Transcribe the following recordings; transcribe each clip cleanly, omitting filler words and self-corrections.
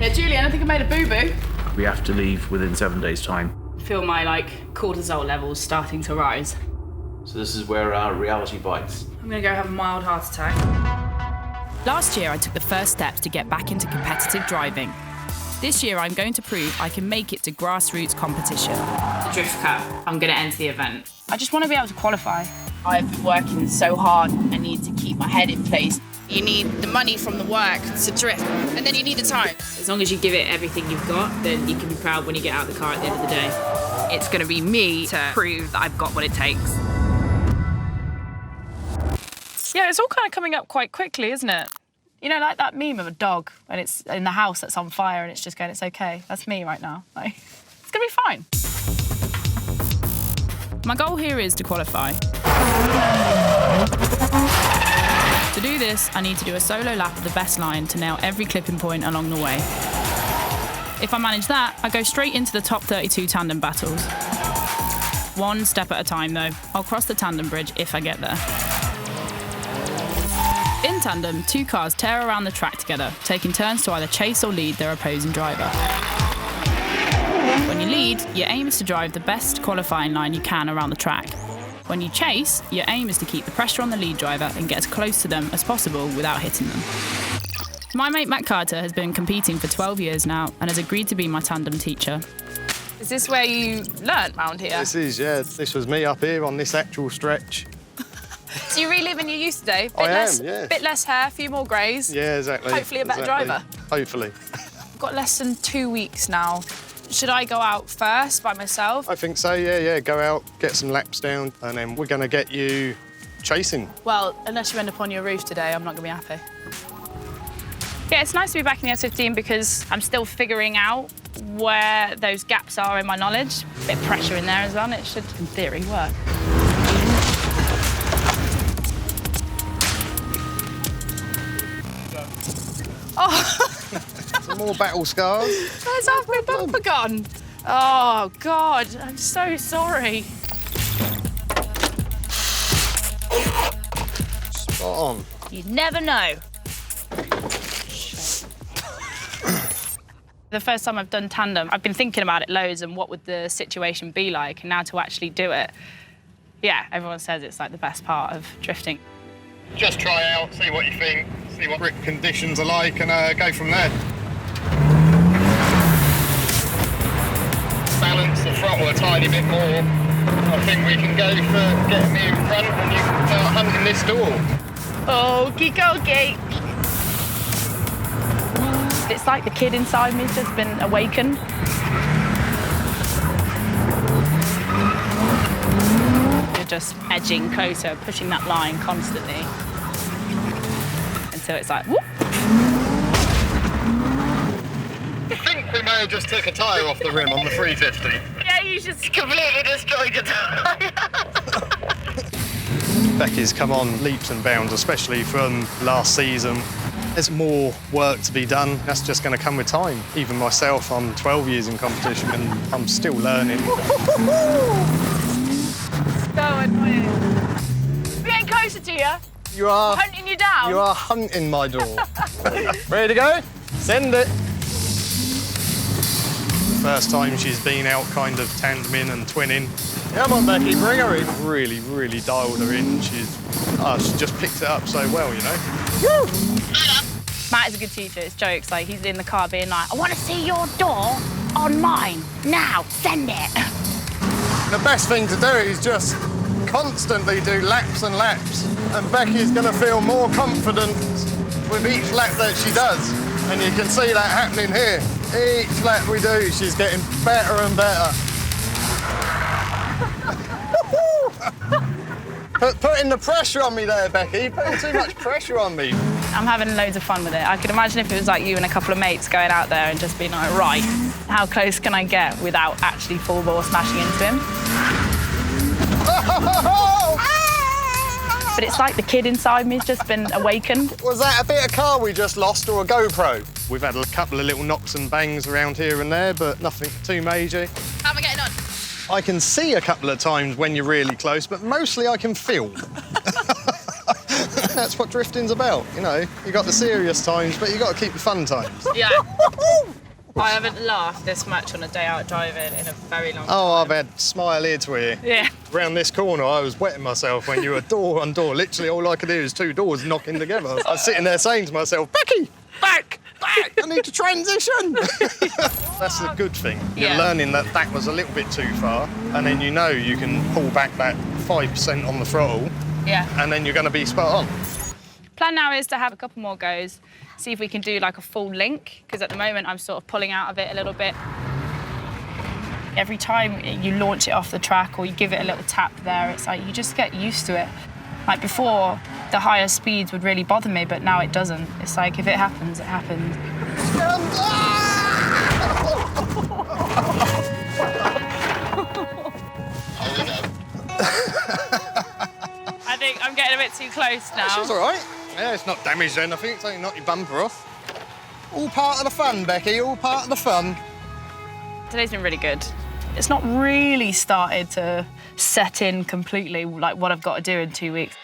Yeah, Julian, I think I made a boo-boo. We have to leave within 7 days' time. Feel my, cortisol levels starting to rise. So this is where our reality bites. I'm gonna go have a mild heart attack. Last year, I took the first steps to get back into competitive driving. This year, I'm going to prove I can make it to grassroots competition. The Drift Cup, I'm gonna enter the event. I just want to be able to qualify. I've been working so hard. I need to keep my head in place. You need the money from the work to drift, and then you need the time. As long as you give it everything you've got, then you can be proud when you get out of the car at the end of the day. It's going to be me to prove that I've got what it takes. Yeah, it's all kind of coming up quite quickly, isn't it? You know, like that meme of a dog and it's in the house that's on fire and it's just going, it's okay. That's me right now. It's going to be fine. My goal here is to qualify. To do this, I need to do a solo lap of the best line to nail every clipping point along the way. If I manage that, I go straight into the top 32 tandem battles. One step at a time, though. I'll cross the tandem bridge if I get there. In tandem, two cars tear around the track together, taking turns to either chase or lead their opposing driver. When you lead, your aim is to drive the best qualifying line you can around the track. When you chase, your aim is to keep the pressure on the lead driver and get as close to them as possible without hitting them. My mate Matt Carter has been competing for 12 years now and has agreed to be my tandem teacher. Is this where you learnt round here? This is, yeah. This was me up here on this actual stretch. So you're reliving your youth today? Yeah. Bit less hair, a few more greys. Yeah, exactly. Hopefully a better driver. Hopefully. I've got less than 2 weeks now. Should I go out first by myself? I think so, yeah. Go out, get some laps down, and then we're going to get you chasing. Well, unless you end up on your roof today, I'm not going to be happy. Yeah, it's nice to be back in the S15 because I'm still figuring out where those gaps are in my knowledge. A bit of pressure in there as well, and it should, in theory, work. Oh! Some more battle scars. Where's half my bumper gone? Oh, God, I'm so sorry. Spot on. You never know. The first time I've done tandem, I've been thinking about it loads and what would the situation be like, and now to actually do it, yeah, everyone says it's like the best part of drifting. Just try out, see what you think, see what grip conditions are like, and go from there. Balance the throttle a tiny bit more. I think we can go for getting me in front and you can start hunting this door. Okie dokie. It's like the kid inside me's just been awakened. You're just edging closer, pushing that line constantly. Until it's like, whoop. I think we may have just took a tyre off the rim on the 350. Yeah, you just completely destroyed your tyre. Becky's come on leaps and bounds, especially from last season. There's more work to be done. That's just going to come with time. Even myself, I'm 12 years in competition and I'm still learning. So annoying. We're getting closer to you. You are hunting you down. You are hunting my door. Ready to go? Send it. First time she's been out kind of tandeming and twinning. Come on, Becky, bring her in. Really, really dialed her in. She just picked it up so well, you know. Woo! Matt is a good teacher. It's jokes. Like, he's in the car being like, I want to see your door on mine. Now, send it. The best thing to do is just constantly do laps and laps. And Becky's going to feel more confident with each lap that she does. And you can see that happening here. Each lap we do, she's getting better and better. Putting the pressure on me there, Becky. Putting too much pressure on me. I'm having loads of fun with it. I could imagine if it was like you and a couple of mates going out there and just being like, right, how close can I get without actually full bore smashing into him? But it's like the kid inside me's just been awakened. Was that a bit of car we just lost or a GoPro? We've had a couple of little knocks and bangs around here and there, but nothing too major. How am I getting on? I can see a couple of times when you're really close, but mostly I can feel. That's what drifting's about, you know. You got the serious times, but you got to keep the fun times. Yeah. I haven't laughed this much on a day out driving in a very long time. Oh, I've had smile ears for you. Yeah. Round this corner, I was wetting myself when you were door on door. Literally, all I could hear is two doors knocking together. I was sitting there saying to myself, Becky, back! I need to transition. That's the good thing. You're learning that that was a little bit too far, and then you know you can pull back that 5% on the throttle, and then you're going to be spot on. Plan now is to have a couple more goes, see if we can do like a full link, because at the moment I'm sort of pulling out of it a little bit. Every time you launch it off the track or you give it a little tap there, it's like you just get used to it. Like before, the higher speeds would really bother me, but now it doesn't. It's like if it happens, it happens. I think I'm getting a bit too close now. She's all right. Yeah, it's not damaged then. I think it's only knocked your bumper off. All part of the fun, Becky, all part of the fun. Today's been really good. It's not really started to set in completely, like what I've got to do in 2 weeks.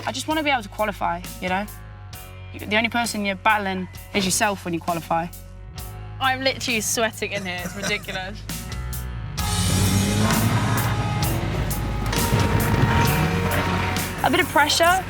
I just want to be able to qualify, you know? The only person you're battling is yourself when you qualify. I'm literally sweating in here, it's ridiculous. A bit of pressure,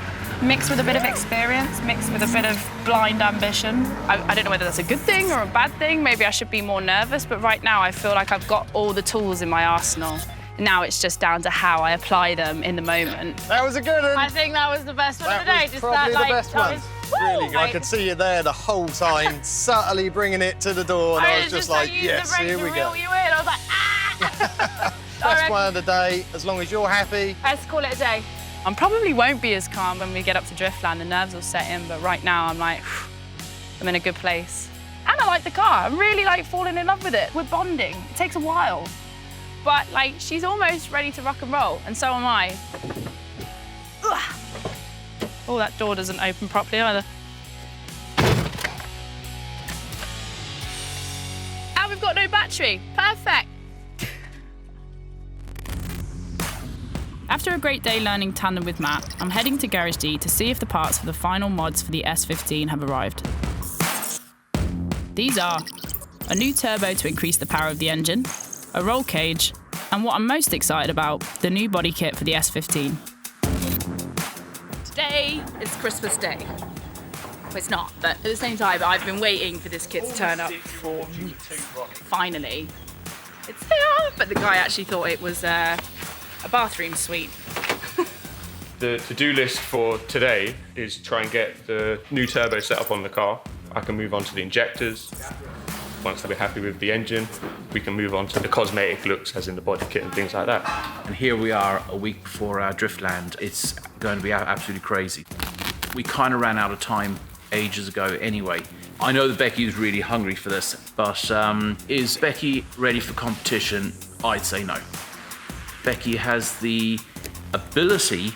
mixed with a bit of experience, mixed with a bit of blind ambition. I don't know whether that's a good thing or a bad thing. Maybe I should be more nervous, but right now I feel like I've got all the tools in my arsenal. Now it's just down to how I apply them in the moment. That was a good one. I think that was the best one of the day. Just probably the best one. Really good. I could see you there the whole time, subtly bringing it to the door, and I was just like, yes, here we go. You in. I was like, ah! Best one of the day, as long as you're happy. Let's call it a day. I probably won't be as calm when we get up to Driftland. The nerves will set in, but right now I'm like, I'm in a good place. And I like the car. I'm really like falling in love with it. We're bonding. It takes a while. But like, she's almost ready to rock and roll, and so am I. Ugh. Oh, that door doesn't open properly either. And we've got no battery. Perfect. After a great day learning tandem with Matt, I'm heading to Garage D to see if the parts for the final mods for the S15 have arrived. These are a new turbo to increase the power of the engine, a roll cage, and what I'm most excited about, the new body kit for the S15. Today is Christmas Day. Well, it's not, but at the same time, I've been waiting for this kit to turn up for weeks. Finally. It's there, but the guy actually thought it was a bathroom suite. The to-do list for today is try and get the new turbo set up on the car. I can move on to the injectors. Once we're happy with the engine, we can move on to the cosmetic looks, as in the body kit and things like that. And here we are a week before our Driftland. It's going to be absolutely crazy. We kind of ran out of time ages ago anyway. I know that Becky is really hungry for this, but is Becky ready for competition? I'd say no. Becky has the ability,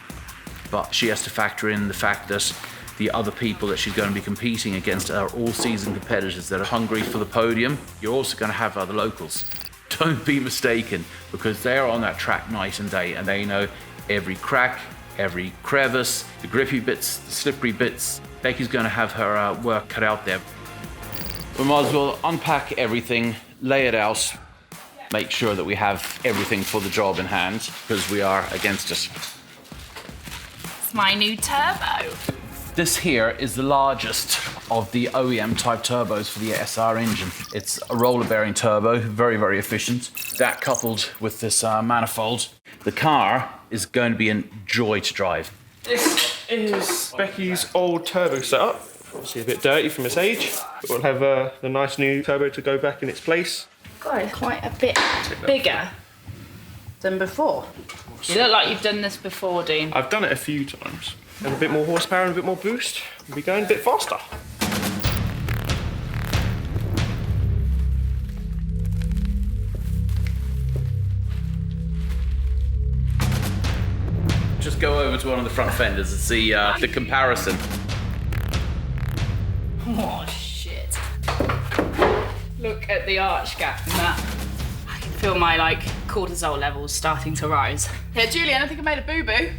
but she has to factor in the fact that the other people that she's going to be competing against are all-season competitors that are hungry for the podium. You're also going to have other locals. Don't be mistaken, because they're on that track night and day, and they know every crack, every crevice, the grippy bits, the slippery bits. Becky's going to have her work cut out there. We might as well unpack everything, lay it out, make sure that we have everything for the job in hand, because we are against it. It's my new turbo. This here is the largest of the OEM type turbos for the SR engine. It's a roller bearing turbo, very, very efficient. That coupled with this manifold, the car is going to be a joy to drive. This is Becky's old turbo setup. Obviously a bit dirty from its age, but we'll have the nice new turbo to go back in its place. God, it's quite a bit bigger than before. You look like you've done this before, Dean. I've done it a few times. And a bit more horsepower and a bit more boost, we'll be going a bit faster. Just go over to one of the front fenders and see the comparison. Oh, shit. Look at the arch gap in that. I can feel my, cortisol levels starting to rise. Yeah, Julian, I think I made a boo-boo.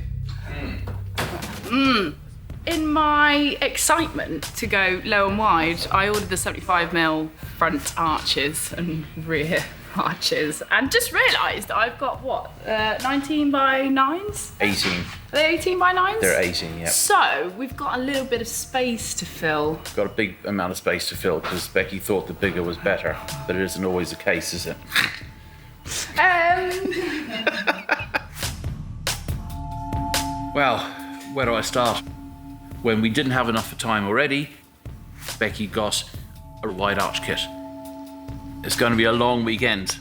In my excitement to go low and wide, I ordered the 75mm front arches and rear arches, and just realised I've got, 19 by 9s? 18. Are they 18 by 9s? They're 18, yeah. So we've got a little bit of space to fill. Got a big amount of space to fill because Becky thought the bigger was better, but it isn't always the case, is it? Well, where do I start? When we didn't have enough time already, Becky got a wide arch kit. It's going to be a long weekend.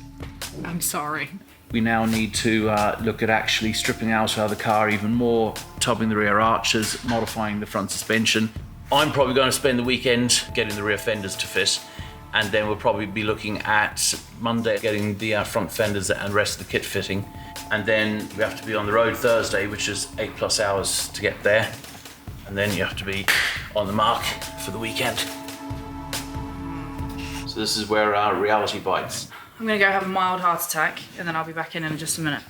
I'm sorry. We now need to look at actually stripping out of the car even more, tubbing the rear arches, modifying the front suspension. I'm probably going to spend the weekend getting the rear fenders to fit, and then we'll probably be looking at Monday getting the front fenders and rest of the kit fitting. And then we have to be on the road Thursday, which is 8+ hours to get there. And then you have to be on the mark for the weekend. So this is where our reality bites. I'm gonna go have a mild heart attack, and then I'll be back in just a minute.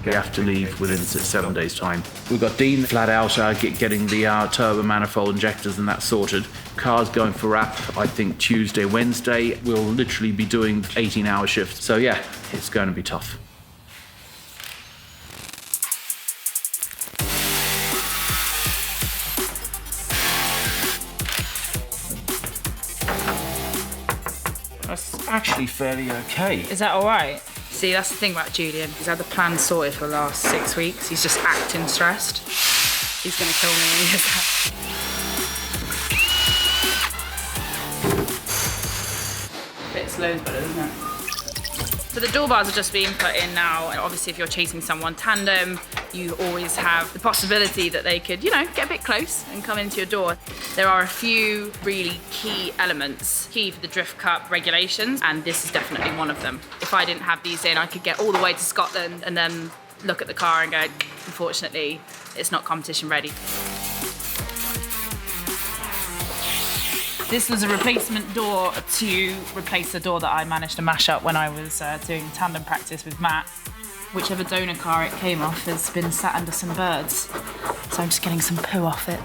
We have to leave within 7 days' time. We've got Dean flat out getting the turbo manifold injectors and that sorted. Car's going for wrap, I think, Tuesday, Wednesday. We'll literally be doing 18-hour shifts. So yeah, it's going to be tough. That's actually fairly okay. Is that all right? See, that's the thing about Julian. He's had the plan sorted for the last 6 weeks. He's just acting stressed. He's gonna kill me when he does that. Bit slow, but isn't it? So the door bars are just being put in now. Obviously, if you're chasing someone tandem, you always have the possibility that they could, get a bit close and come into your door. There are a few really key elements, key for the drift cup regulations, and this is definitely one of them. If I didn't have these in, I could get all the way to Scotland and then look at the car and go, unfortunately, it's not competition ready. This was a replacement door to replace the door that I managed to mash up when I was doing tandem practice with Matt. Whichever donor car it came off has been sat under some birds, so I'm just getting some poo off it.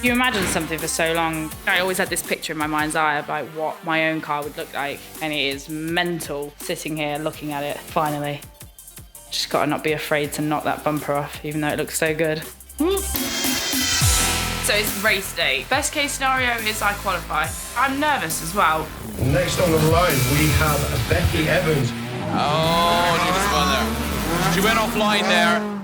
You imagine something for so long. I always had this picture in my mind's eye about what my own car would look like, and it is mental sitting here looking at it, finally. Just gotta not be afraid to knock that bumper off, even though it looks so good. So it's race day. Best case scenario is I qualify. I'm nervous as well. Next on the line, we have Becky Evans. Oh, look at this one there. She went offline there.